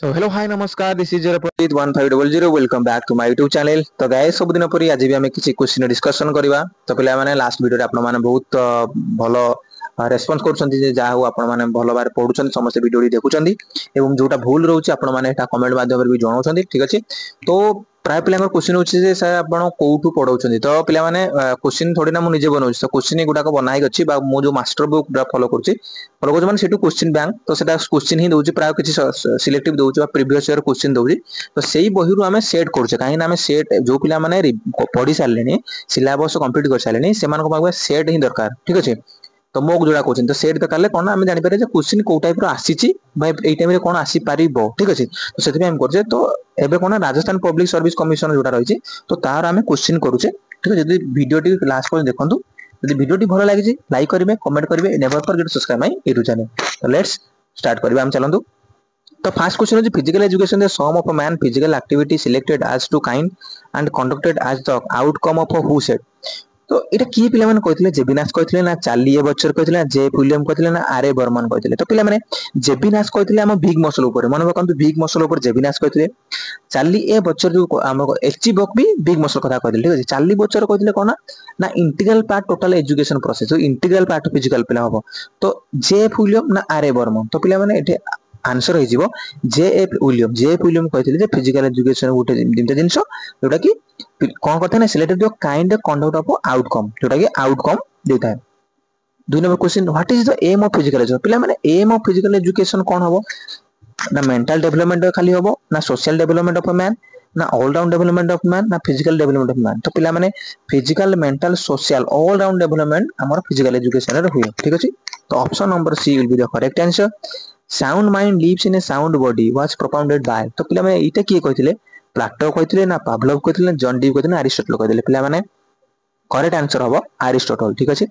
So hello hi namaskar, this is your Pradeep 1500, welcome back to my YouTube channel. तो guys सब दिन परी आज भी हम किसी क्वेश्चन डिस्कशन करबा। तो पिला माने लास्ट वीडियो रे आपण माने बहुत भलो रेस्पॉन्स करछंती जे जा हो आपण माने भलो बार पढुछन समस्त वीडियो देखुछंती एवं जोटा भूल रहउची आपण माने एटा कमेंट माध्यम रे भी जणाउछंती ठीक अछि। तो प्राय पिला क्वेश्चन होछि जे सर आपण कोउठु पढौछंती तो पिला माने क्वेश्चन थोड़ी ना मु निजे बनौछि तो क्वेश्चन गुडा को बनाई अछि बा मु जो मास्टर बुक फॉलो करछि माने सेटु क्वेश्चन बैंक तो सेटा क्वेश्चन ही दउछि प्राय किछि सिलेक्टिव दउछि बा प्रीवियस ईयर क्वेश्चन दउछि तो सेही बहिरु आमे सेट करछे काहे ना आमे सेट जो पिला माने पढी सारलेनी सिलेबस कंप्लीट कर सारलेनी सेमान को पागवे सेट ही दरकार ठीक अछि। तो मोक जोड़ा क्वेश्चन तो सेट दरकार कोन आमे जानि पारे जे क्वेश्चन को टाइप रो आसीची भाई एई टाइम रे कोन आसी पारिबो ठीक अछि। तो सेति हम करछे तो एबे कोन राजस्थान पब्लिक सर्विस कमिशन जोड़ा रहिछि तो तार आमे क्वेश्चन करूछे ठीक अछि। यदि वीडियो टी लास्ट पर देखंतु यदि वीडियो टी भलो लागि लाइक करिवे कमेंट करिवे never forget subscribe my YouTube channel. तो लेट्स स्टार्ट करिवे हम चलंतु। तो first question is physical education the sum of a man physical activity selected as to kind and conducted as the outcome of a who said। तो एटा की पिला माने कहथिले जेबिनास कहथिले ना Charlie ए बच्चर कहथिले ना जे विलियम कहथिले ना आर ए बर्मन कहथिले। तो पिला माने जेबिनास कहथिले हम बिग मसल ऊपर मन बकंतु बिग मसल ऊपर जेबिनास कहथिले चार्ली ए बच्चर जो हम एचजी बक भी बिग मसल कथा कहथिले ठीक अछि। चार्ली बच्चर कहथिले कोन ना integral part total education process जो इंटीग्रल पार्ट फिजिकल पिला हबो। तो जे विलियम ना आर ए बर्मन तो पिला माने एटे आंसर हो जीवो जे विलियम कहथिले जे फिजिकल एजुकेशन गोटे दिनटा जिंस जोटा कि कोन करथे ना selected the kind conduct of outcome जोटा कि आउटकम देता है। दुई number question what is the aim of physical education पिला माने एम ऑफ फिजिकल एजुकेशन कोन हबो ना मेंटल डेवलपमेंट खाली हबो ना social development of a man ना all round development of man ना फिजिकल डेवलपमेंट ऑफ मैन। तो पिला माने physical mental social all round development हमर फिजिकल एजुकेशन रे हुए ठीक अछि। तो option number C will be the correct answer. Sound mind lives in a sound body was propounded by तो पिला माने इटा की कहथिले प्लाटो कहथिले ना पावलोव कहथिले ना जॉन डी कहथिले ना अरिस्टोटल कहथिले पिला माने करेक्ट आंसर हबो अरिस्टोटल ठीक अछि।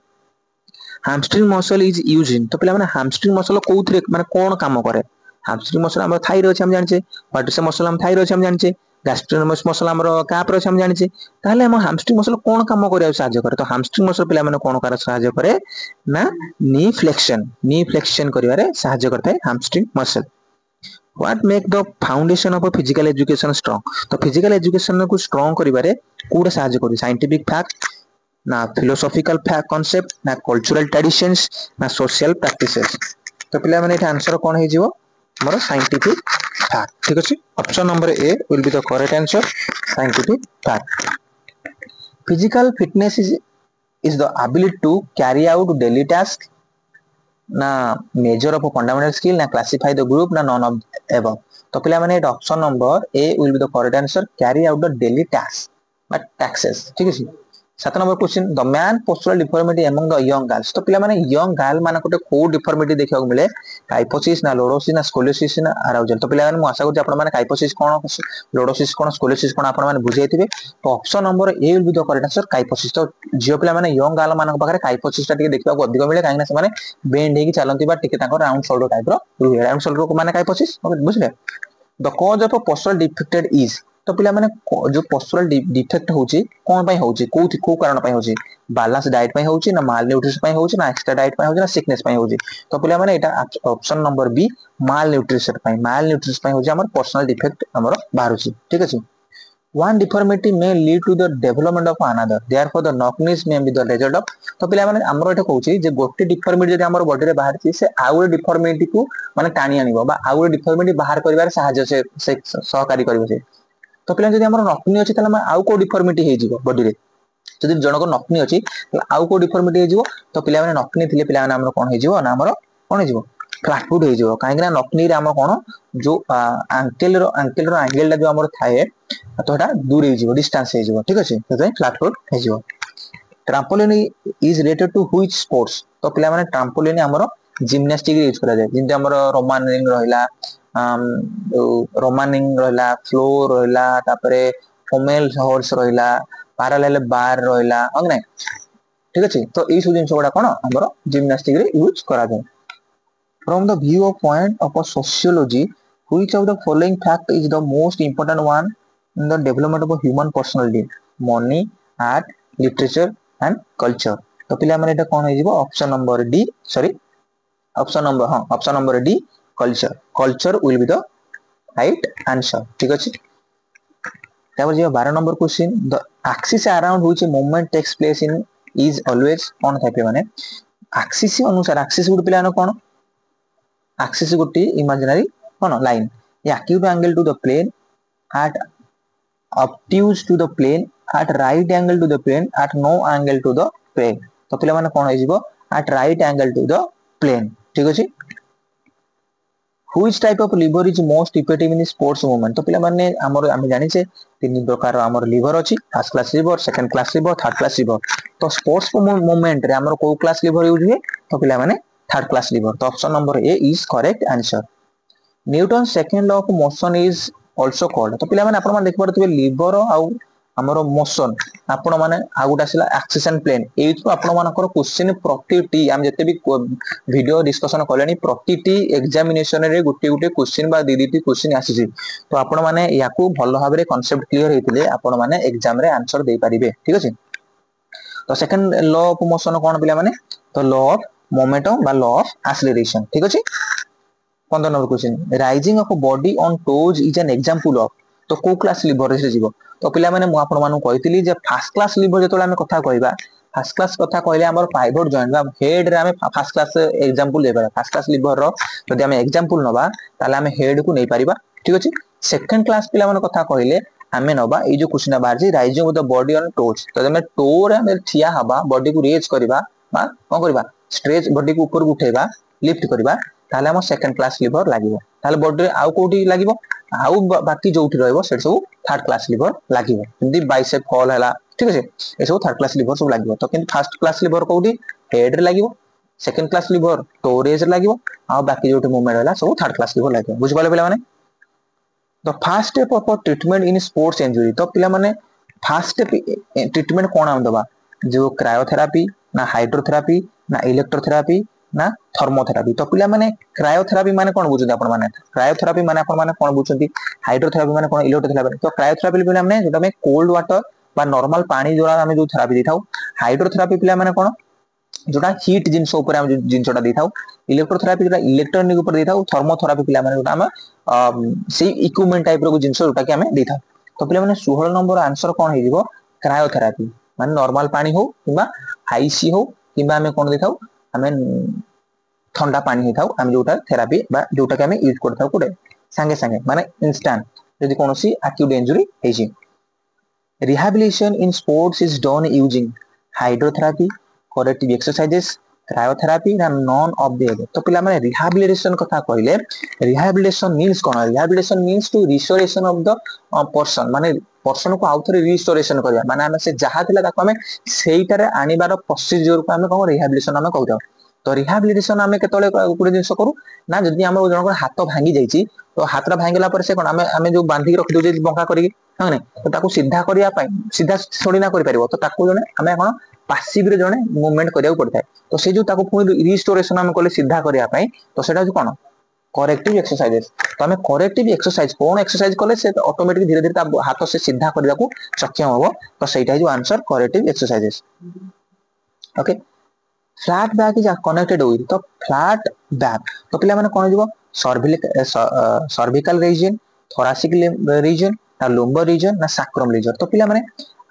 Hamstring muscle is used in तो पिला माने हैमस्ट्रिंग मसल कोउथरे माने कोन काम करे हैमस्ट्रिंग मसल हमर थाई रे अछि हम जानछे क्वाड्रिसेप्स मसल हम थाई रे अछि हम जानछे गैस्ट्रोनमस मसल हमर काप रे अछि हम जानछे ताले हम हैमस्ट्रिंग मसल कोन काम करे सहाय्य करे। तो हैमस्ट्रिंग मसल पिला माने कोन करे सहाय्य करे ना नी फ्लेक्शन करिवारे सहाय्य करते hamstring muscle. What make the foundation of a physical education strong तो फिजिकल एजुकेशन को स्ट्रांग करिवारे कोडा सहाय्य करी साइंटिफिक फैक्ट ना फिलोसॉफिकल फैक्ट कांसेप्ट ना कल्चरल ट्रेडिशंस ना सोशल प्रैक्टिसेस। तो पिला माने एटा आंसर कोन हे जिवो हमर साइंटिफिक फैक्ट ठीक अछि। Option number A will be the correct answer scientific fact. Physical fitness is the ability to carry out daily tasks ना मेजर ऑफ फंडामेंटल स्किल ना क्लासिफाई द ग्रुप ना नॉन ऑफ एबव। तो पिला माने option number A will be the correct answer carry out the daily task but taxes ठीक अछि। 7 number question the man postural deformity among the young girls तो पिला माने young girl माने कोटे को डिफॉर्मिटी देखियो मिले काइपोसिस ना लोडोसिस ना स्कोलियोसिस ना अराउजल। तो पिला माने मु आशा करछि आपण माने काइपोसिस कोन लोडोसिस कोन स्कोलियोसिस कोन आपण माने बुझाइथिबे। तो option number A will be the correct answer kyphosis. तो जियो पिला माने यंग गर्ल मानक पाखरे काइपोसिस टा टिके देखिबा को अधिक मिले काहे ना से माने बेंड हेकी चलंती बा टिके ताको राउंड शोल्डर टाइप रो रुहे राउंड शोल्डर को माने काइपोसिस बुझले। The cause of postural defected is तो पिला माने जो पोस्चरल डिफेक्ट होची कोन पई होची को कारण पई होची बैलेंस डाइट पई होची ना माल न्यूट्रिशन पई होची ना एक्स्ट्रा डाइट पई होची ना सिकनेस पई होची। तो पिला माने एटा ऑप्शन नंबर बी माल न्यूट्रिशन पई होची हमर पर्सनल डिफेक्ट हमर बाहरुची ठीक अछि। One deformity may lead to the development of another therefore the knockness may be the result of तो पिला माने हमरो एटा कहूची जे गोटे डिफॉर्मिटी जदि हमर बॉडी रे बाहर छी से आउ डिफॉर्मिटी को माने टाणी आनिबो बा आउ डिफॉर्मिटी बाहर करिवार सहाय्य से सहकारी करबो से। तो पिला जदि हमर नकनी अछि तले आउ को डिफॉर्मिटी हे जिवो बॉडी रे जदि जणक नकनी अछि आउ को डिफॉर्मिटी हे जिवो। तो पिला माने नकनी थिले पिला माने हमर कोन हे जिवो ना हमर कोन हे जिवो फ्लैट फुट हे जिवो काहे ना नकनी रे हमर कोन जो एंकल रो एंगल ला जो हमर थाए तो एटा दूर हे जिवो डिस्टेंस हे जिवो ठीक अछि तो फ्लैट फुट हे जिवो। Trampoline is related to which sports तो पिला माने ट्राम्पोलिन हमर जिम्नास्टिक यूज करा जाय जिंते हमर रोमान रिंग रहला रोमानिंग रहला फ्लोर रहला तापरे फोमेल हॉर्स रहला पैरेलल बार रहला हम नै ठीक अछि। तो ई सब जिंस गुडा कोन हमर जिम्नास्टिक रे यूज करा जाय। From the view of point of a sociology which of the following fact is the most important one in the development of human personality money art literature and culture. तो पिला माने एटा कोन हे जिवो option number D sorry option number D culture will be the right answer ठीक अछि। तापर जे 12 number question the axis around which movement takes place in is always कोन थाइपे माने एक्सिस अनुसार एक्सिस गुड पिलानो कोन एक्सिस गुटी इमेजिनरी कोन line acute angle to the plane at obtuse to the plane at right angle to the plane at no angle to the plane तो पिला माने कोन होइजिवो at right angle to the plane ठीक अछि। which type of liver is most effective in sports movement तो पिला माने हमर हम जानि छे तीन प्रकार हमर लिवर अछि first class liver second class liver third class liver तो स्पोर्ट्स मूवमेंट रे हमर को क्लास लिवर यूज हुए तो पिला माने थर्ड क्लास लिवर तो option number A is correct answer. Newton second law of motion is also called तो पिला माने आपण माने देख पारथिबे लिवर आउ हमरो मोशन आपण माने आ गुटा सिला एक्सिस एंड प्लेन एई तो आपण मानकर क्वेश्चन प्रॉपर्टी हम जते भी वीडियो डिस्कशन करलेनी प्रॉपर्टी एग्जामिनेशन रे गुटे गुटे क्वेश्चन बा दीदी क्वेश्चन आसी तो आपण माने याकू भलो भाबरे कांसेप्ट क्लियर हेतिले आपण माने एग्जाम रे आंसर दे परिबे ठीक अछि। तो सेकंड लॉ ऑफ मोशन कोन पिला माने तो लॉ ऑफ मोमेंटम बा लॉ ऑफ एक्सीलरेशन ठीक अछि। 15 number question rising of body on toes is an example of तो को क्लास लिवर से जीवो तो पिला माने मु आपण मानु कहितली जे फर्स्ट क्लास लिवर जेतोला हमें कथा कहबा फर्स्ट क्लास कथा कहले हमर पाइवट जॉइंट बा हेड रे हमें फर्स्ट क्लास एग्जांपल लेबा फर्स्ट क्लास लिवर रो जदि हमें एग्जांपल नबा ताले हमें हेड को नै परिबा ठीक अछि। सेकंड क्लास पिला माने कथा कहले हमें नबा ए जो क्वेश्चन बारजी rising of the body on toes तो हमें टो रे हमें ठिया हबा बॉडी को रेज करबा बा कोन करबा स्ट्रेच बॉडी को ऊपर उठेबा लिफ्ट करबा ताले हम सेकंड क्लास लिवर लागिवो ताले बॉडी आउ कोठी लागिवो आउ बाकी जोठी रहइबो से सब थर्ड क्लास लिवर लागिवो जंदी बाइसेप फॉल हला ठीक अछि ए सब थर्ड क्लास लिवर सब लागिवो तो किंतु फर्स्ट क्लास लिवर कोठी हेड रे लागिवो सेकंड क्लास लिवर टोरेज रे लागिवो आ बाकी जोठी मूवमेंट हला सब थर्ड क्लास लिवर लागिवो बुझ पाले पिला माने। तो first step of treatment in sports injury तो पिला माने फर्स्ट ट्रीटमेंट कोन हम दबा जो क्रायोथेरापी ना हाइड्रोथेरापी ना इलेक्ट्रोथेरापी ना थर्मोथेरापी तो पिला माने क्रायोथेरापी माने कोन बुझुंदी आपण माने क्रायोथेरापी माने आपण माने कोन बुझुंदी हाइड्रोथेरापी माने कोन इलेक्ट्रोथेरापी तो क्रायोथेरापी पिला माने जेटा में कोल्ड वाटर बा नॉर्मल पानी जोरा हमें जो थेरापी देथाउ हाइड्रोथेरापी पिला माने कोन जोटा हीट जिंस ऊपर हम जिंसटा देथाउ इलेक्ट्रोथेरापी जोटा इलेक्ट्रॉनिक ऊपर देथाउ थर्मोथेरापी पिला माने जोटा हम से इक्विपमेंट टाइप रो जिंस जोटा कि हमें देथाउ तो पिला माने 16 नंबर आंसर कोन हे जिवो क्रायोथेरापी माने नॉर्मल पानी हो किबा आईसी हो किबा हमें कोन देथाउ हमें ठंडा पानी हेथाउ हम जोटा थेरापी बा जोटा कि हमें यूज करथाउ कोडे संगे संगे माने इंस्टेंट यदि कोनोसी एक्यूट इंजरी हेजी। Rehabilitation in sports is done using hydrotherapy, corrective exercises, cryotherapy and none of the above. तो पिला माने rehabilitation कथा कहले rehabilitation means cone rehabilitation means to restoration of the person माने पर्सन को आउथरे रिस्टोरेशन करबा माने हमें से जहा थिला ताको हमें सेइटारे आनिबार प्रोसीजर को हमें कहू रिहैबिलिटेशन हमें कहू तो रिहैबिलिटेशन हमें केतले गुडे जिंस करू ना जदी हमर जनकर हाथ भांगी जाईची तो हाथरा भांगला पर से कोन हमें जो बांधी रख दो बंका करी हां तो ताको सीधा करिया पाई सीधा छोड़ी ना करि परिबो तो ताको जने हमें कोन पासिव रे जने मूवमेंट करिया पड़ता है तो से जो ताको पुनी रिस्टोरेशन हमें कहले सीधा करिया पाई तो सेटा जो कोन करेक्टिव एक्सरसाइजेस तो हमें करेक्टिव एक्सरसाइज कोन एक्सरसाइज कले से ऑटोमेटिक धीरे धीरे हाथ से सीधा करबा को सक्षम होबो तो सेटा जो answer corrective exercises okay. Flat back is connected with तो फ्लैट बैक तो पिला माने कोन जीवो सर्विकल रीजन थोरासिक रीजन ना लंबर रीजन ना सैक्रम रीजन तो पिला माने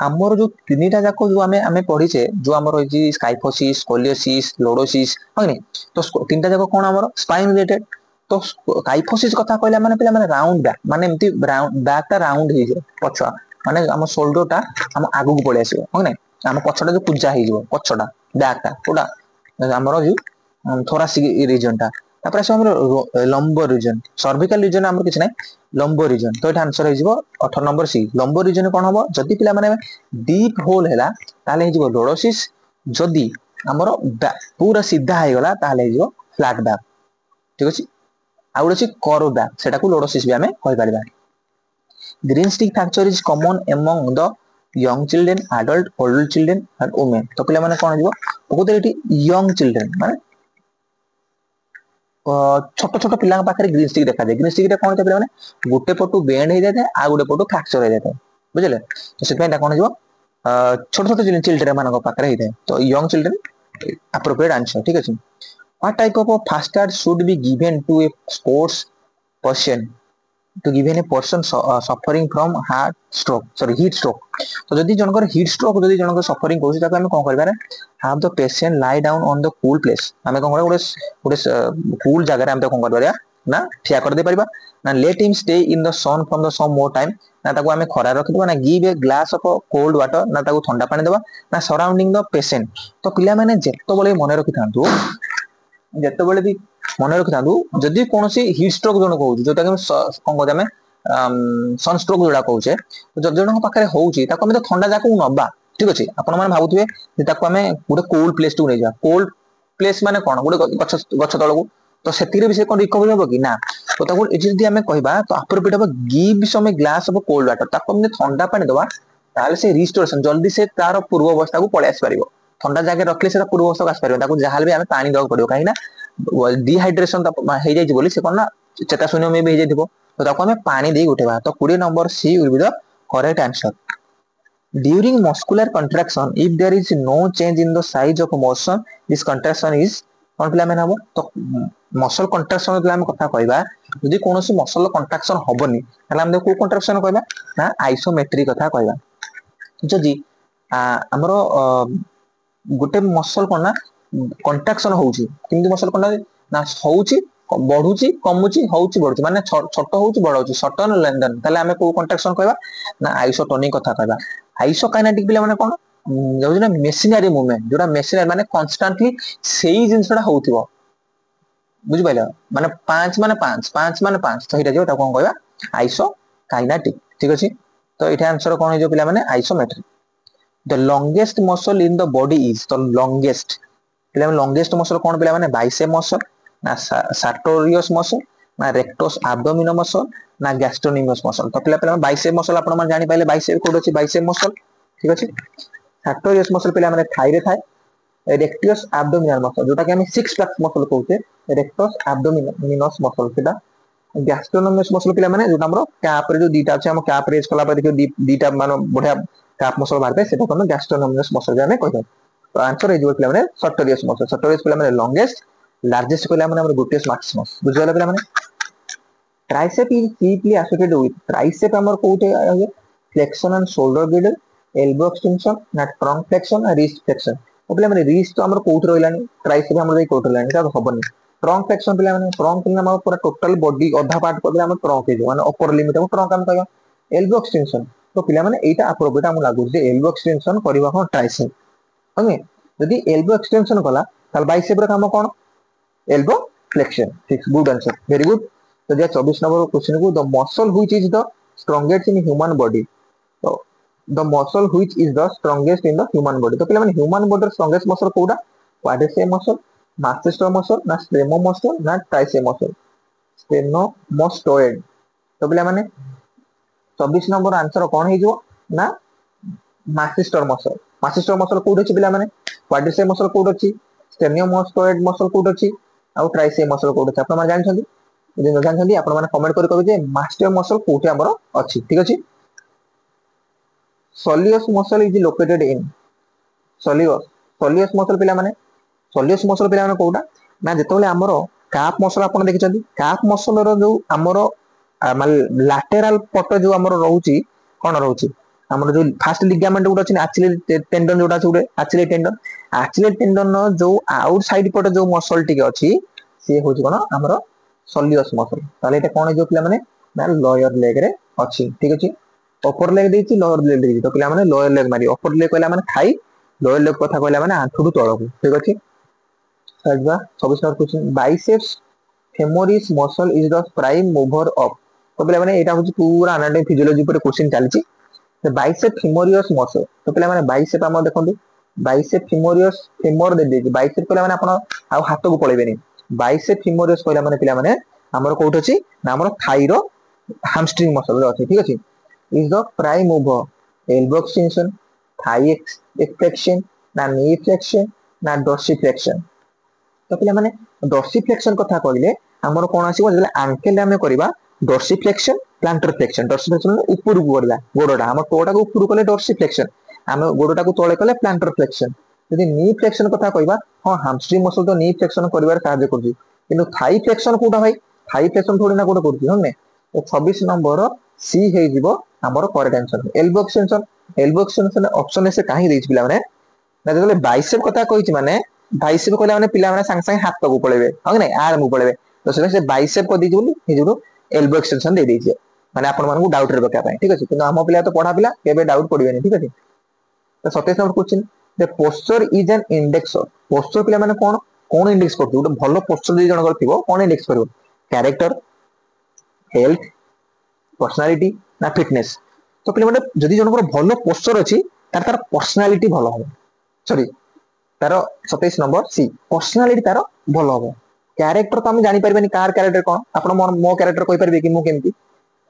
हमर जो तीनटा जाको जो हमें पढी जो हमर होई जी स्काइफोसिस स्कोलियोसिस लोडोसिस होनी तो तीनटा जाको कोन हमर स्पाइन रिलेटेड तो काइफोसिस कथा कहला माने पिला माने राउंड बैक माने एम्ति बैक ता राउंड हे जे पछा माने हम शोल्डर ता हम आगु को पळे आसीबो होने हम पछटा जो पूजा हे जिवो पछटा बैक ता कोडा हमर जो थोरासिक रीजन ता तापर से हमर लंबर रीजन सर्विकल रीजन हमर किछ नै लंबर रीजन तो एटा आंसर हे जिवो 18 नंबर सी लंबर रीजन कोन हबो जदी पिला माने डीप होल हैला ताले हे जिवो लोडोसिस जदी हमर पूरा सीधा हे गला ताले हे जिवो फ्लैट बैक ठीक अछि आउड अछि कर्व बैक सेटा को लोडोसिस भी हमें कहि परिबा। Green stick fracture is common among the young children adult old children and women तो पिला माने कोन जिवो ओकोते एटी यंग चिल्ड्रन माने छोट छोट पिला पाखरे ग्रीन स्टिक देखा जाय ग्रीन स्टिक रे कोन पिला माने गुटे पटु बेंड हे जाय आ गुटे पटु फ्रैक्चर हे जाय बुझले तो से पेटा कोन जिवो छोट छोट चिल्ड्रन मानको पाखरे हे जाय तो यंग चिल्ड्रन एप्रोप्रिएट आंसर ठीक अछि। What type of a fast start should be given to a sports person to given a person suffering from heat stroke तो जदि जनकर heat stroke जदि जनकर suffering कोसी ताको हम कोन करबा have the patient lie down on the cool place हमें कोन गोटे गोटे cool जगह रे हम कोन करबा ना ठिया कर दे परिबा ना let him stay in the sun from the some more time ना ताको हमें खरा रखि देबा ना give a glass of cold water ना ताको ठंडा पानी देबा ना surrounding the patient तो पिला माने जेतो बळे मने रखि थांतु जेतो बळे भी मने रखि थांतु जदि कोनोसी हीट स्ट्रोक जण कहू जोटा कि कोन कहते हमें सनस्ट्रोक जोड़ा कहूचे जदि जण पाखरे होउची ताको हमें तो ठंडा जाको नबा ठीक अछि आपण माने भाबुथिबे जे ताको हमें गोटे कोल्ड प्लेस टू नै जा कोल्ड प्लेस माने कोन गोटे गछ तळकू तो सेतिरे भी से कोन रिकवरी होबो कि ना तो ताको एजी जदि हमें कहबा तो अप्रोप्रिएट हो give some glass of cold water ताको हमें ठंडा पानी दबा ताले से रिस्टोरेशन जल्दी से तार पूर्व अवस्था को पळे आस परिबो ठंडा जागे रखले से पूर्व अवस्था को आस परिबो ताको जहाल भी हमें पानी दब पड़ियो काहे ना डिहाइड्रेशन हे जाई बोली से कोन ना चेता शून्य में भी हे जाइथिबो तो ताको हमें पानी दे उठेबा तो 20 number C will be the correct answer during muscular contraction if there is no change in the size of motion this contraction is कोन पिला में हबो तो मसल कंट्राक्शन पिला में कथा कहबा यदि कोनोसी मसल कंट्राक्शन होबनी हला हम को कंट्राक्शन कहबा ना आइसोमेट्रिक कथा कहबा जदि हमरो गोटे मसल कोन ना कंट्राक्शन होउची किंतु मसल कोन ना होउची बढ़ुची कमुची होउची बढ़ुची माने छोट होउची बड़ होउची सटन लेंदन तले हमें को कंट्राक्शन कहबा ना आइसोटोनिक कथा कहबा आइसोकाइनेटिक पिला माने कोन जो ना मेशिनरी मूवमेंट जोटा मेशिनरी माने कांस्टेंटली सेही जिंसटा होउथिबो बुझि पाइला माने 5 माने 5 तो हिटा जो ता कोन कहबा आइसोकाइनेटिक ठीक अछि तो इठा आंसर कोन हे जो पिला माने isometric the longest muscle in the body is the longest पिला माने लॉन्गेस्ट मसल कोन पिला माने बाइसेप मसल ना सार्टोरियस मसल ना रेक्टस एब्डोमिनल मसल ना गैस्ट्रोनोमियस मसल तो पिला पिला बाइसेप मसल आपण मन जानि पाइले बाइसेप कोड अछि बाइसेप मसल ठीक अछि सार्टोरियस मसल पिला माने थाई रे थाए रेक्टस एब्डोमिनल मसल जोटा कि हम सिक्स पैक मसल कहउते रेक्टस एब्डोमिनस मसल सेटा गैस्ट्रोनोमियस मसल पिला माने जोटा हमरो कैप रे जो दीटा अछि हम कैप रेज कला पर देखियो दीटा माने बढ़िया कैप मसल बारते सेटा हम गैस्ट्रोनोमियस मसल जाने कहै तो आंसर हे जो पिला माने सार्टोरियस पिला माने लॉन्गेस्ट लार्जेस्ट पिला माने हमर ग्लूटेस मैक्सिमस बुझला पिला माने tricep is deeply associated with tricep हमर कोटे flexion and shoulder Gilder elbow extension ना ट्रंक फ्लेक्शन ना रिस्ट फ्लेक्शन तो पिला माने रिस्ट तो हमर कोट रहलानी ट्राइसेप हमर दे कोट रहलानी ता होबनी ट्रंक फ्लेक्शन पिला माने ट्रंक पिला हमर पूरा टोटल बॉडी आधा पार्ट को पिला हमर ट्रंक हे जो माने अपर लिमिट हम ट्रंक हम कहया एल्बो एक्सटेंशन तो पिला माने एटा अप्रोप्रिएट हम लागु जे एल्बो एक्सटेंशन करबा को ट्राइसेप ओके यदि एल्बो एक्सटेंशन कला ताल बाइसेप रे काम कोन एल्बो फ्लेक्शन ठीक गुड आंसर वेरी गुड तो जे 24 नंबर क्वेश्चन को the muscle which is the strongest in human body तो the muscle which is the strongest in the human body तो पिला माने ह्यूमन बॉडी स्ट्रांगेस्ट मसल कोडा quadricep muscle masseter muscle ना स्ट्रेमो मसल ना ट्राइसेप मसल स्टेनोमोस्टोइड तो पिला माने 24 नंबर आंसर कोन हे जो ना मास्टेस्टर मसल कोड अछि पिला माने क्वाड्रिसेप मसल कोड अछि स्टेनोमोस्टोइड मसल कोड अछि आ ट्राइसेप मसल कोड अछि आपण माने जानि छथि यदि न जानि छथि आपण माने कमेंट करि कहबे जे मास्टर मसल कोठे हमर अछि ठीक अछि soleus muscle is located in soleus muscle पिला माने कोडा ना जेतोले हमर काफ मसल आपण देखि छथि काफ मसल रो जो हमर लैटरल पट जो हमर रहउची कोन रहउची हमर जो फर्स्ट लिगामेंट गुड अछि एक्चुअली टेंडन जोटा छै एक्चुअली टेंडन जो आउटसाइड पट जो मसल टिके अछि से होची कोन हमर सोलियस मसल ताले एटा कोन जो पिला माने ना लोअर लेग रे अछि ठीक अछि अपर लेग देछि लोअर लेग देछि तो पिला माने लोअर लेग मारी अपर लेग कहला माने थाई लोअर लेग कथा कहला माने आंठु तळकु ठीक अछि सजवा 26 number question biceps femoris muscle is the prime mover of तो पिला माने एटा होची पूरा एनाटॉमी फिजियोलॉजी पर क्वेश्चन चलछि तो बाइसेप फेमोरियस मसल तो पिला माने बाइसेप हम देखंतु बाइसेप फेमोरियस फेमोर दे देछि बाइसेप पिला माने आपण आ हाथ को पळेबेनी बाइसेप फेमोरियस कहला माने पिला माने हमर कोठ अछि ना हमर थाई रो हैमस्ट्रिंग मसल रो अछि ठीक अछि is the prime mover elbow extension thigh extension ना नी फ्लेक्शन ना डोर्सिफ्लेक्शन तो पिला माने डोर्सिफ्लेक्शन कथा कहले हमर कोन आसीबो जे एंकल हम करबा डोर्सिफ्लेक्शन प्लांटर फ्लेक्शन ऊपर को करला गोडोटा हम टोटा को ऊपर कले डोर्सिफ्लेक्शन हम गोडोटा को तळे कले प्लांटर फ्लेक्शन यदि नी फ्लेक्शन कथा कहबा हां हैमस्ट्रिंग मसल तो नी फ्लेक्शन करबार सहायता करछि किंतु थाई फ्लेक्शन कोटा भाई थाई फ्लेक्शन थोड़ी ना कोटा करछि हमने तो 26 नंबर सी हे जिवो हमर correct answer elbow extension option से काहे देछि पिला माने ना जतले बाइसेप कथा कहिछि माने बाइसेप कहला माने पिला माने संग संग हाथ को पळेबे ह नै आर्म को पळेबे तो से बाइसेप को दिछि बोली हे जुरो एल्बो एक्सटेंशन दे देछि माने आपण मानकु डाउट रे बका पाए ठीक अछि किंतु हम पिला तो पढा पिला केबे डाउट पडिबेनी ठीक अछि तो 27 number question the posture is an index posture पिला माने कोन इंडेक्स करथि उटे भलो पोस्चर जे जण करथिबो कोन इंडेक्स करबो कैरेक्टर हेल्थ पर्सनालिटी ना फिटनेस तो पिला माने जदि जण भलो पोस्चर अछि तार पर्सनालिटी भलो हो सॉरी तार 27 नंबर सी पर्सनालिटी तार भलो हो कैरेक्टर तो हम जानि परबेनी कार कैरेक्टर कोन आपण मो कैरेक्टर कहि परबे कि मु केमती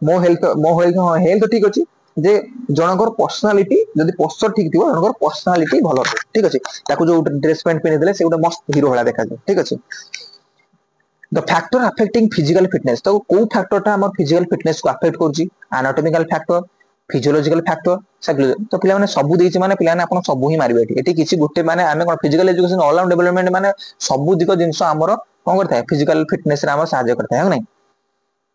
मो हेल्थ ठीक अछि जे जनकर पर्सनालिटी जदि पोस्चर ठीक थिबो जनकर पर्सनालिटी भलो ठीक अछि ताको जो ड्रेस पैंट पिनि देले से उडा मस्त हीरो हला देखा जाय ठीक अछि the factor affecting physical fitness तो को फैक्टर ता हमर फिजिकल फिटनेस को अफेक्ट करछि anatomical factor physiological factor psychology तो पिला माने सब देछि माने पिला ने आपण सब ही मारिबे एठी किछि गुटे माने आमे कोन physical education all round development माने सब दिक जिंस हमर कोन करथाय फिजिकल फिटनेस रे हम सहायता करथाय ह नै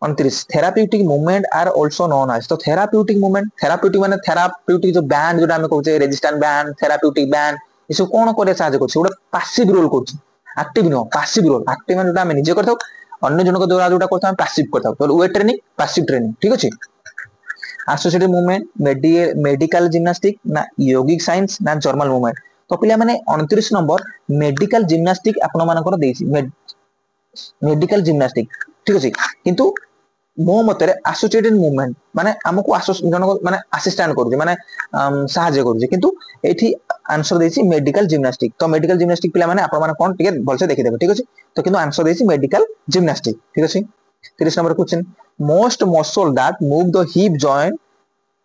29 therapeutic movement are also known as तो थेराप्यूटिक माने थेराप्यूटिक जो बैंड जोटा हम कहउचे रेजिस्टेंस बैंड थेराप्यूटिक बैंड इसु कोन करे सहायता करछि ओडा पैसिव रोल करछि एक्टिव नो पैसिव रोल एक्टिव माने जोटा हम निजे करथाउ अन्य जनक द्वारा जोटा करथाउ पैसिव करथाउ तो वेट ट्रेनिंग पैसिव ट्रेनिंग ठीक अछि एसोसिएटेड मूवमेंट मेडिकल जिम्नास्टिक ना योगिक साइंस ना जर्मल मूवमेंट तो पिला माने 29 नंबर मेडिकल जिम्नास्टिक आपण मानकर देछि मेडिकल जिम्नास्टिक ठीक अछि किंतु मो मतरे एसोसिएटेड मूवमेंट माने हमकु जनक माने असिस्टेंट करू माने सहायता करू किंतु एठी आंसर देछि मेडिकल जिम्नास्टिक तो मेडिकल जिम्नास्टिक पिला माने आपण माने कोन टिके भलसे देखि देबे ठीक अछि तो किंतु आंसर देछि मेडिकल जिम्नास्टिक ठीक अछि 30 number question most muscle that move the hip joint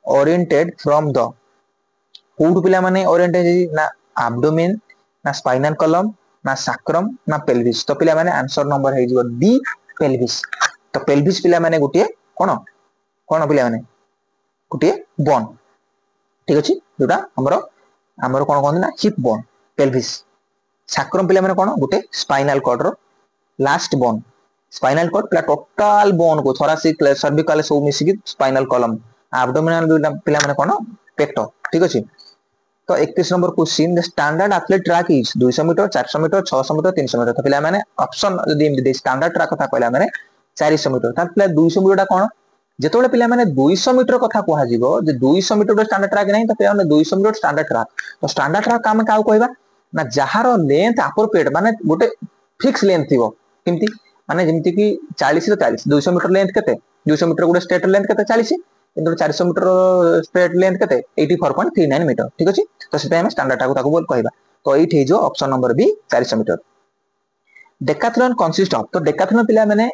oriented from the code पिला माने ओरिएंटेड ना एब्डोमेन ना स्पाइनल कॉलम ना सैक्रम ना पेल्विस तो पिला माने आंसर नंबर हे जिवो डी पेल्विस तो पेल्विस पिला माने गुटिए कोन कोन पिला माने गुटिए बोन ठीक अछि जोटा हमरो हमरो कोन कोन ना हिप बोन पेल्विस सैक्रम पिला माने कोन गुटे स्पाइनल कॉर्ड रो लास्ट बोन स्पाइनल कॉर्ड पिला टोटल बोन को थोरासिक सर्विकल सब मिसी की स्पाइनल कॉलम एब्डोमिनल पिला माने कोन पेक्टो ठीक अछि तो 31 number question the standard athlete track is 200 metre 400 metre 600 metre 300 metre तो पिला माने ऑप्शन जदी दे स्टैंडर्ड ट्रैक कथा कहला माने 400 मीटर ता पिला 200 मीटर टा कोन जेतोले पिला माने 200 मीटर कथा कहआ जीवो जे 200 मीटर स्टैंडर्ड ट्रैक नहीं तो पिला माने 200 मीटर स्टैंडर्ड ट्रैक तो स्टैंडर्ड ट्रैक काम काउ कहबा ना जहार लेंथ एप्रोप्रिएट माने गोटे फिक्स लेंथ थिबो किमती माने जेमति की 40 रो 40 200 मीटर लेंथ केते 200 मीटर गोटे स्ट्रेट लेंथ केते 40 किंतु 400 मीटर स्ट्रेट लेंथ केते 84.39 मीटर ठीक अछि तो सेटा हम स्टैंडर्ड टाको ताको बोल कहबा तो एठी जो option number B 400 metre decathlon consist of तो डेकाथलॉन पिला माने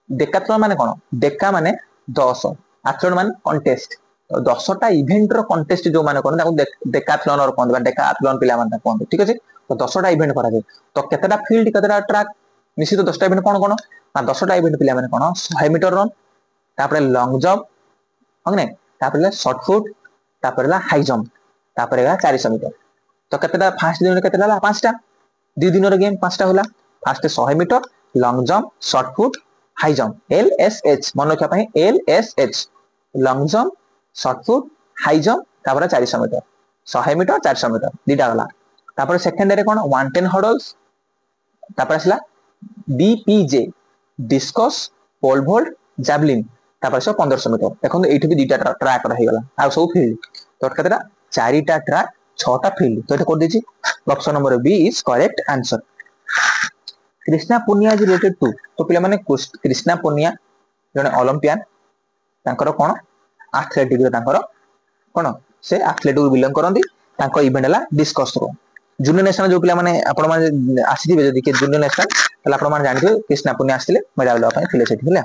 डेकाथलॉन माने कोन डेका माने 10 एथलॉन माने कंटेस्ट तो 10 टा इवेंट रो कंटेस्ट जो माने कोन ताको डेकाथलॉन और कोन डेकाथलॉन पिला माने कोन ठीक अछि तो 10 टा इवेंट करा जाय तो केतेटा फील्ड केतेटा ट्रैक निश्चित 10 टा इवेंट कोन कोन ना 10 टा इवेंट पिला माने कोन 100 मीटर रन तापरे लॉन्ग जंप हने तापरे शॉर्ट फुट तापरे हाई जंप तापरे 400 मीटर तो केतेटा फर्स्ट दिन केतेटा पांचटा दि दिन रो गेम पांचटा होला first 100 metre long jump shot put high jump LSH मन रखा पई LSH long jump shot put high jump तापरे 400 मीटर 100 मीटर 400 मीटर दीटा होला तापरे सेकंड रे कोन 110 हर्डल्स तापरे असला डीपीजे डिस्कस पोल वॉल्ट जैवलिन तापर से 1500 मीटर देखो एठी भी दीटा ट्रैक रही गला आ सब फील्ड तो केतेटा चारिटा ट्रैक छटा फील्ड तो एटा कर देछि option number B is correct answer Krishna Poonia is related to तो पिला माने कृष्णा पुनिया जने ओलंपियन तांकर कोन एथलेटिक रो तांकर कोन से एथलेटिक बिलोंग करंदी तांको इवेंट हला डिस्कस रो जूनियर नेशनल जो पिला माने आपण माने आसीथिबे जदी के जूनियर नेशनल तला आपण माने जानिबे कृष्णा पुनिया आसीले मेडल लवा पई थिले सेठी हला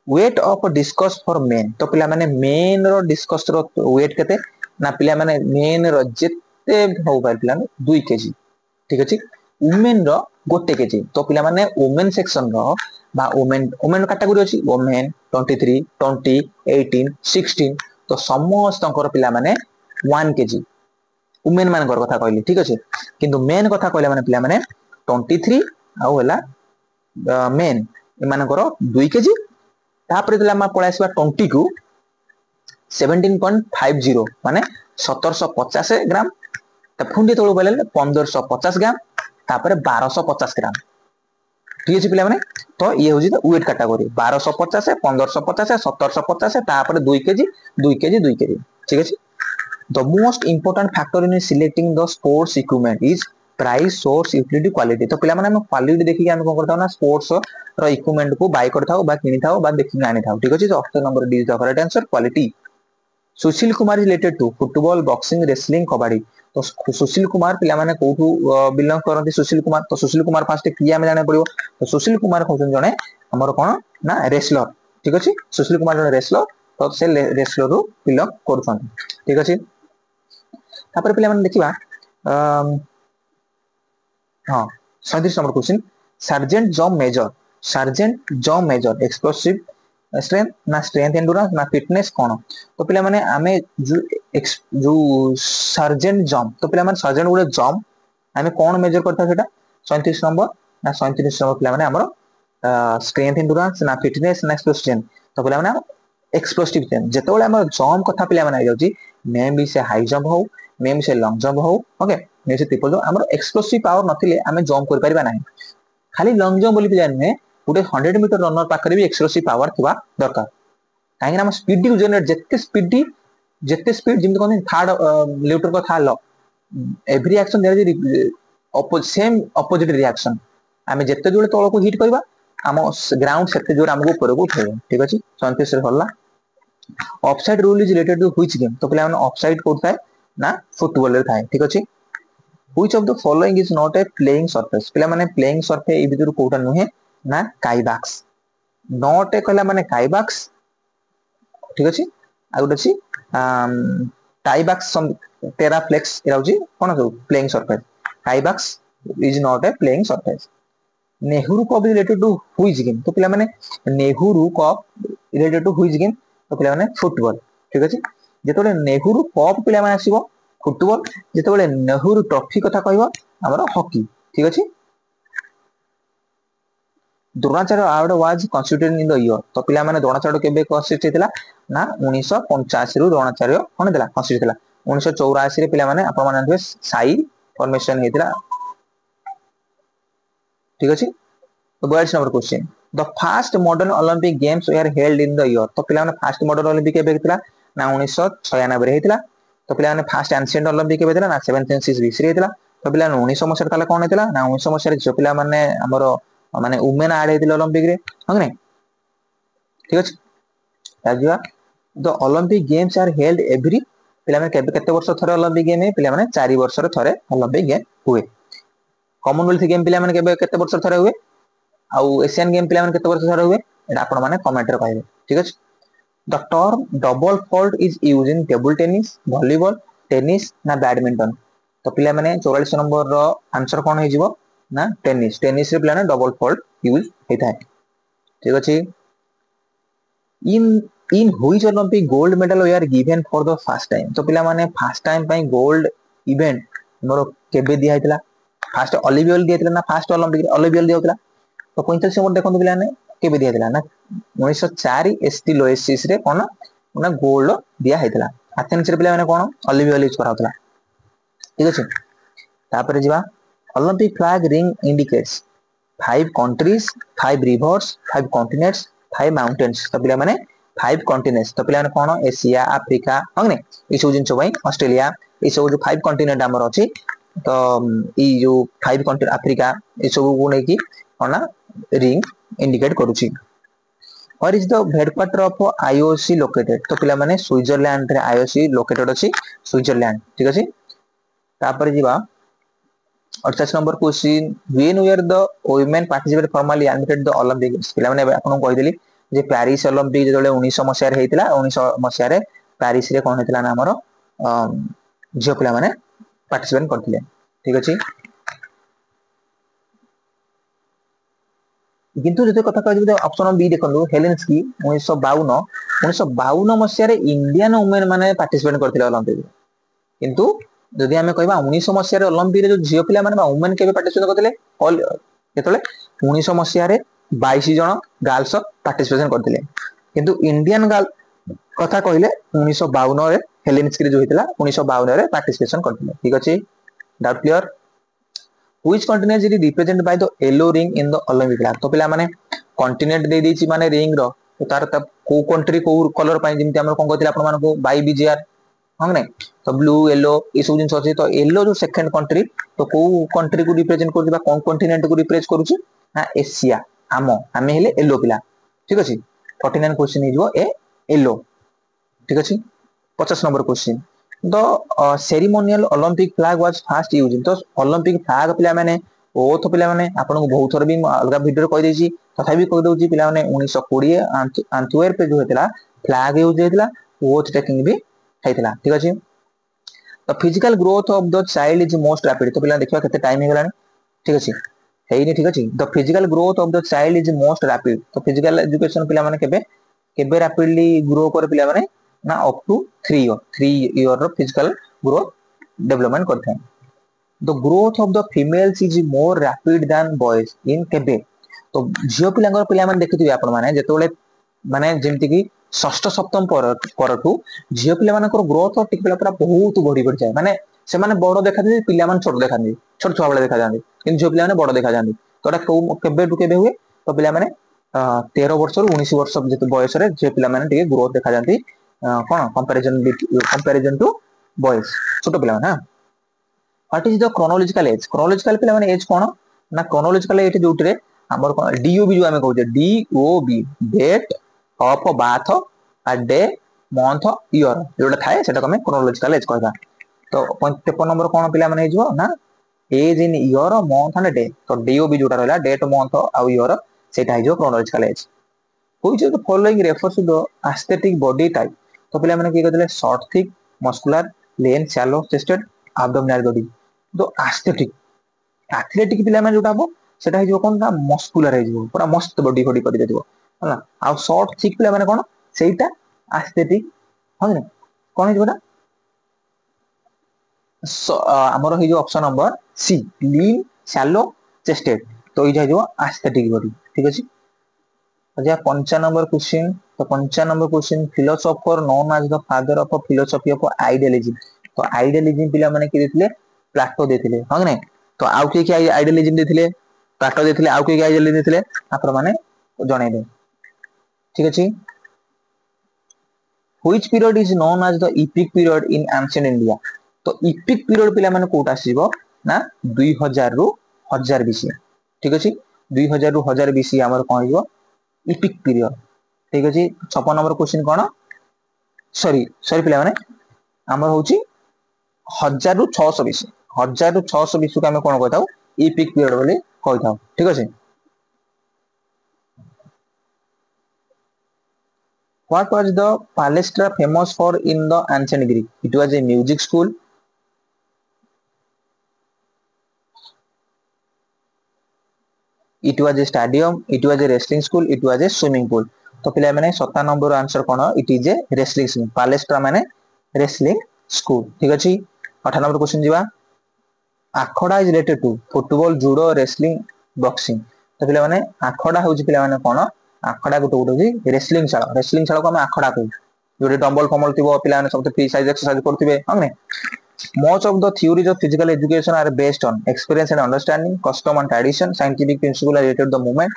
weight of discuss for main तो पिला माने मेन रो डिस्कस रो वेट केते ना पिला माने मेन रो जेते हो पार पिला 2 केजी ठीक अछि वुमेन रो 1 केजी तो पिला माने वुमेन सेक्शन रो बा वुमेन कैटेगरी अछि वुमेन 23 20 18 16 तो समस्त अंकर पिला माने 1 केजी वुमेन मान कथा कहली ठीक अछि किंतु मेन कथा कहले माने पिला माने 23 आ होला मेन मान 2 केजी तापर जेतले हम पळा आसीबा 20 को 17.50 माने 1750 ग्राम पुणी तौर पहले 1550 ग्राम तापर 1250 ग्राम ठीक अच्छे पे तो ये हूँ वेट कैटेगरी 1250 1550 1750 तापर 2 केजी 2 केजी 2 केजी ठीक अच्छे the most important factor in selecting the sports equipment is price source utility quality तो पे क्वालिटी देखिए आम कौन करता स्पोर्ट्स इक्विपमेंट को बाय करता कि देखिए आनी था ठीक अच्छे 8 number D is the correct answer quality Sushil Kumar is related to football boxing wrestling kabaddi तो सुशील कुमार पिला माने कोठू बिलोंग करते सुशील कुमार तो सुशील कुमार फास्ट क्रिया में जाने पड़ो तो सुशील कुमार कहउछन जने हमर कोन ना रेसलर ठीक अछि सुशील कुमार जने रेसलर तो से रेसलर रो बिलोंग करछन ठीक अछि तापर पिला माने देखिबा हां 37 number question sergeant job major explosive strength ना स्ट्रेंथ एंडुरेंस ना फिटनेस कोन तो पिला माने आमे जो सर्जेंट जंप तो पिला माने सर्जेंट गुडे जंप आमे कोन मेजर करता सेटा 37 नंबर ना 37 नंबर पिला माने हमरो स्ट्रेंथ एंडुरेंस ना फिटनेस ना एक्सप्लोसिव तो पिला माने एक्सप्लोसिव स्ट्रेंथ जेतेबेले हमर जंप कथा पिला माने आ जाउची मे बी से हाई जंप हो मे बी से लॉन्ग जंप हो ओके मे से ट्रिपल जंप हमर एक्सप्लोसिव पावर नथिले आमे जंप कर परिबा नाही खाली लॉन्ग जंप बोली पिला ने गुटे 100 मीटर रनर पाखरे भी एक्सप्लोसिव पावर थिबा दरकार काहे ना स्पीड जनरेट जेते स्पीड जिम कोन थर्ड ल्यूटर को था law every action there is same opposite reaction आमे जेते जोले तळ को हिट करबा हम ग्राउंड सेते जोर हमको ऊपर को उठेबो ठीक अछि 34 रे हल्ला offside rule is related to which game तो पिला ऑफसाइड कोड थाए ना फुटबॉल रे थाए ठीक अछि which of the following is not a playing surface पिला माने playing surface A Bidur Kota नुहे ना काइबैक्स नॉट ए कहला माने काइबैक्स ठीक अछि आ गुड अछि टाइबैक्स टेराफ्लेक्स एरा होची कोन हो प्लेइंग सरफेस काइबैक्स is not a playing surface Nehru cup related to which game तो पिला माने Nehru cup related to which game तो पिला माने फुटबॉल ठीक अछि जेतोले नेहरू कप पिला माने आसीबो फुटबॉल जेतोले नेहरू ट्रॉफी कथा कहबो हमरो हॉकी ठीक अछि Dronacharya award was constituted in the year तो पिला माने द्रोणाचार्य केबे कॉन्स्टिट्यूट थिला ना 1985 रु द्रोणाचार्य कोन दिला कॉन्स्टिट्यूट थिला 1984 रे पिला माने आपण माने साई फॉर्मेशन हेतिला ठीक अछि तो 42 number question the first modern Olympic games were held in the year तो पिला माने फर्स्ट मॉडर्न ओलंपिक केबे हेतिला ना 1996 रे हेतिला तो पिला माने फर्स्ट एंशिएंट ओलंपिक केबे हेतिला ना 1720 रे हेतिला तो पिला 1900 मसर ताला कोन हेतिला ना 1900 मसर जो पिला माने हमरो माने वुमेन ऐड हेतिला ओलंपिक रे हंग नै ठीक अछि ताजिवा the Olympic games are held every पिला माने केते वर्ष थरे ओलंपिक गेम है पिला माने 4 वर्ष रे थरे ओलंपिक गेम हुए कॉमनवेल्थ गेम पिला माने केते वर्ष थरे हुए आ एशियन गेम पिला माने केते वर्ष थरे हुए एटा आपण माने कमेंट रे कहबे ठीक अछि the term double fault is used in table tennis volleyball tennis ना बैडमिंटन तो पिला माने 44 नंबर रो आंसर कोन हे जिवो ना टेनिस टेनिस रे पिला ने डबल फॉल्ट यूज हेता है ठीक अछि in which Olympic gold medal were given for the first time तो पिला माने फर्स्ट टाइम पई गोल्ड इवेंट मोर केबे दिया हेतला फर्स्ट ओलिवियल दिया ना फर्स्ट ओलंपिक ओलिवियल दिया तो 45 नंबर देखो पिला ने केबे दिया हेतला ना 1904 एसटी लोएसिस रे कोन ना गोल्ड दिया हेतला एथेंस रे पिला माने कोन ओलिवियल यूज करा होतला ठीक अछि तापर जिबा Olympic flag ring indicates 5 countries 5 reverse 5 continents 5 mountains तो पिला माने 5 कॉन्टिनेंट्स तो पिला माने कोन एशिया अफ्रीका हंग नै ई सब जिंस भाई ऑस्ट्रेलिया ई सब जो 5 कॉन्टिनेंट हमर अछि तो ई जो 5 कॉन्टिनेंट अफ्रीका ई सब को नै कि कोना रिंग इंडिकेट करूची और is the headquarter of IOC located तो पिला माने स्विट्जरलैंड रे आईओसी लोकेटेड अछि स्विट्जरलैंड ठीक अछि तापर जिबा 48 number question when where the women participate formally admitted the Olympic games पिला माने आपन कहि देली जे पेरिस ओलंपिक जेतले 1900 मसिया रे हेतिला 1900 मसिया रे पेरिस रे कोन हेतिला ना हमरो जो पिला माने पार्टिसिपेट करथिले ठीक अछि किंतु जते कथा कहै ऑप्शन बी देखंदु हेलेंस्की 1952 मसिया रे इंडियन वुमेन माने पार्टिसिपेट करथिले ओलंपिक किंतु जदि हमें कहबा 1900 मसिया रे ओलंपिक रे जो झियो पिला माने वुमेन केबे पार्टिसिपेट करथिले ऑल केतले 1900 मसिया रे 22 जण गर्ल्स पार्टिसिपेशन करथिले किंतु इंडियन गर्ल कथा कहले 1952 रे हेलेनिस्क जो होइतिला 1952 रे पार्टिसिपेशन करथिले ठीक अछि doubt clear which continent is represented by the yellow ring in the Olympic flag तो पिला माने कॉन्टिनेंट दे देछि माने रिंग रो तो तार को कंट्री को कलर पाई जेमति हमर कोन कहतिला आपण मानको बाई बीजीआर हम नै तो ब्लू येलो ई सब जिंस अछि तो येलो जो सेकंड कंट्री तो को कंट्री को रिप्रेजेंट करदिबा कोन कॉन्टिनेंट को रिप्रेजेंट करूछि ना एशिया आमे हेले येलो पिला ठीक अछि 49 क्वेश्चन हिजो ए येलो ठीक अछि 50 number question the ceremonial Olympic flag was first used तो ओलंपिक फ्लैग पिला माने ओ तो पिला माने आपन को बहुत थोर भी अलगा वीडियो रे कह देछि तथा भी कह दउछि पिला माने 1920 एंटवर्प पे जो हेतला फ्लैग यूज हेतला वोच टेकिंग भी हेतला ठीक अछि the physical growth of the child is most rapid तो पिला देखिबा केते टाइम हे गलानी ठीक अछि हेइनी ठीक अछि the physical growth of the child is most rapid तो फिजिकल एजुकेशन पिला माने केबे केबे रैपिडली ग्रो कर पिला माने ना अप टू 3 ईयर रो फिजिकल ग्रोथ डेवलपमेंट करथे the growth of the females is more rapid than boys in केबे तो झियो पिलांगर पिला माने देखिथिबे आपण माने जेतोले माने जेमति की षष्ठ सप्तम परठू झियो पिला मानकर ग्रोथ टिक पिला पूरा बहुत बढ़ी बढ़ जाए माने से माने बड़ देखाथि पिला माने छोट देखाथि छोट छुआ वाला देखा जांदी किंतु झियो पिला माने बड़ देखा जांदी तोडा केबे टू केबे हुए तो पिला माने 13 वर्ष रु 19 वर्ष जते बयस रे झियो पिला माने टिके ग्रोथ देखा जांदी कोन कंपैरिजन टू बॉयज छोट पिला माने व्हाट इज द क्रोनोलॉजिकल पिला माने एज कोन ना क्रोनोलॉजिकल एट जोटरे हमर डीओबी जो हमें कहउजे डीओबी डेट ऑफ बर्थ आ डे मंथ ईयर जोटा थाए सेटा हमें क्रोनोलॉजिकल एज कहबा तो 53 नंबर कोन पिला माने हिजो ना age in year month and day तो डीओबी जोटा रहला डेट मंथ आ ईयर सेटा हिजो chronological age which is the following refers to the aesthetic body type तो पिला माने की कहतले short thick muscular lean shallow chested abdominal body तो एथलेटिक पिला माने जोटा हो सेटा हिजो कोन ना मस्कुलर हिजो पूरा मस्त बॉडी बॉडी कर देथिबो हला आ शॉर्ट थिक पिला माने कोन सेटा एस्थेटिक हम कोन हिजो बटा हमर हिजो ऑप्शन नंबर सी लीन शैलो चेस्टेड तो इजा जो एस्थेटिक बॉडी ठीक अछि अच्छा 55 नंबर क्वेश्चन तो 55 number question philosopher known as the father of philosophy of idealism तो आइडियलिज्म पिला माने कि देथिले प्लाटो देथिले हां नै तो आउ के आइडियलिज्म देथिले प्लाटो देथिले आउ के आइडियलिज्म देथिले आपण माने जणै दे ठीक अछि which period is known as the epic period in ancient India तो इपिक पीरियड पिला माने कोटा आसीबो ना 2000 रु 1000 बीसी ठीक अछि 2000 रु 1000 बीसी हमर कोन हिजो इपिक पीरियड ठीक अछि 56 नंबर क्वेश्चन कोन सॉरी पिला माने हमर होची 1000 रु 600 बीसी 1000 रु 600 बीसी को हम कोन कहताउ इपिक पीरियड बोली कहताउ ठीक अछि What was the Palestra famous for in the ancient Greek? It was a music school. It was a stadium. It was a wrestling school. It was a swimming pool. तो पिला माने 57 number answer कोन it is a wrestling school palestra माने wrestling school ठीक अछि 8 number question जीवा akhada is related to football judo wrestling boxing तो पिला माने आखड़ा होउची पिला माने कोन आखड़ा गोटे होउची रेसलिंग शाला को हम आखड़ा कहू जोटे डंबल फमल थिबो पिला माने सब फ्री साइज एक्सरसाइज करथिबे हमने Most of the theories of physical education are based on experience and understanding, custom and tradition, scientific principle related to the movement,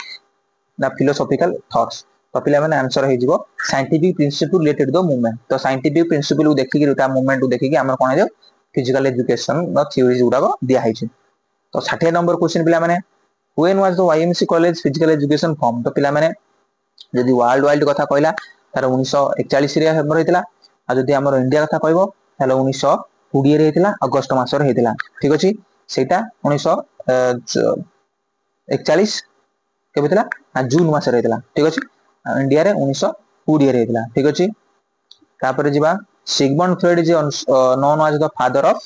the philosophical thoughts. तो पिला माने आंसर हे जिवो scientific principle related the movement तो scientific principle को देखि कि ता movement को देखि कि हमर कोन हे फिजिकल एजुकेशन द थ्योरीज गुडा दिया है तो 60 नंबर क्वेश्चन पिला माने when was the YMC college physical education form तो पिला माने जदि वर्ल्ड वाइड कथा कहला तार 1941 रे हमर हेतला आ जदि हमर इंडिया कथा कहबो ताले 1920 रे हेतला अगस्त मास रे हेतला ठीक अछि सेटा 1941 केबे हेतला आ जून मास रे हेतला ठीक अछि इंडिया रे 1920 रे हेतला ठीक अछि तापर जिबा सिगमंड फ्रॉइड जे known as the father of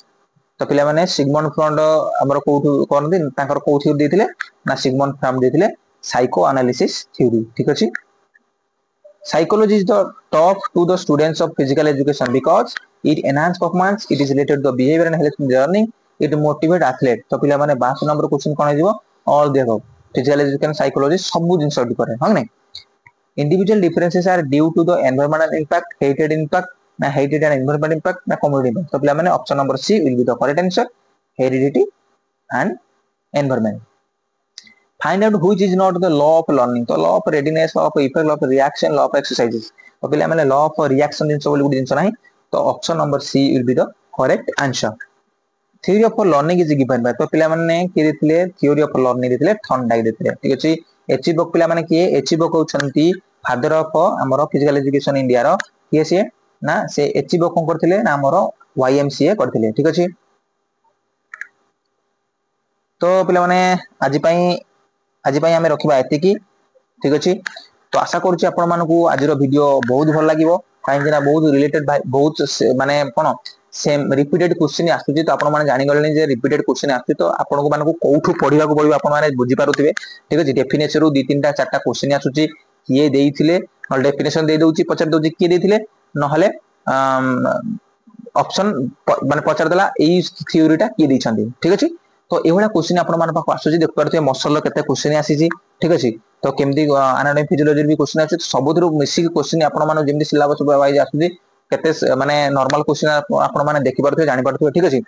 तो पिला माने सिगमंड फ्रॉइड हमर कोठु कोन दिन ताकर कोठि देथिले ना सिगमंड फ्रॉइड देथिले साइको एनालिसिस थ्योरी ठीक अछि psychology is the top to the students of physical education because it enhance performance it is related to the behavior and health learning it motivate athlete तो पिला माने 52 number question कोन हिजो all देखो physical education psychology सब जिंस अडी करे हां नै Individual differences are due to the environmental impact, habitat impact, na habitat and environmental impact, na community impact. तो पिला माने option number C will be the correct answer. Heredity and environment. Find out which is not the law of learning. तो law of readiness, law of effect, law of reaction, law of exercises. तो पिला माने law of reaction जिनसे बोली गुडी जिनसे नहीं. तो option number C will be the correct answer. Theory of learning is given by तो पिला माने किए देथिले theory of learning देथिले थॉर्नडाइक देथिले. ठीक अछि. एचि बुक पिला माने किए एचि बुक होचंती फादर ऑफ हमरो फिजिकल एजुकेशन इंडिया रो किए से ना से एचि बुक कोन करथिले ना हमरो YMCA करथिले. ठीक अछि. तो पिला माने आज पई हमें रखिबा एति की. ठीक अछि. तो आशा करूची आपण मानकू आज रो वीडियो बहुत भल लागिवो काहे ना बहुत रिलेटेड बहुत माने कोन सेम रिपीटेड क्वेश्चन आसुची. तो आपण माने जानि गलेनी जे रिपीटेड क्वेश्चन आसुची तो आपण मानकू कोठू पढिबा को पड़िबो आपण माने बुझी पारुथिबे. ठीक अछि. डेफिनेशन रो 2 3टा 4टा क्वेश्चन आसुची किए देइथिले और डेफिनेशन दे दउची पचार दउची किए देइथिले नहले ऑप्शन माने पचार देला एई थ्योरीटा किए दैछंती. ठीक अछि. तो एवढा क्वेश्चन आपण मान पाखु आसुची देख पारुथिबे मसल केते क्वेश्चन आसीची. ठीक अछि. तो केमदी एनाटॉमी फिजियोलॉजी भी क्वेश्चन आसी सबुथरो मिसिक क्वेश्चन आपण मान जेमदी सिलेबस वाइज आसुची केते माने नॉर्मल क्वेश्चन आपण माने देखि पारुथिबे जानि पारुथिबे. ठीक अछि.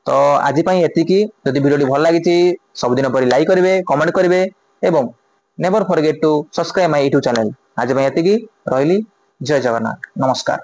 तो आज पई एति की जदि वीडियोटी भल लागिची सब दिन परि लाइक करिवे कमेंट करिवे एवं never forget to subscribe my YouTube channel. आज पई एति की रहली जय जगन्नाथ नमस्कार.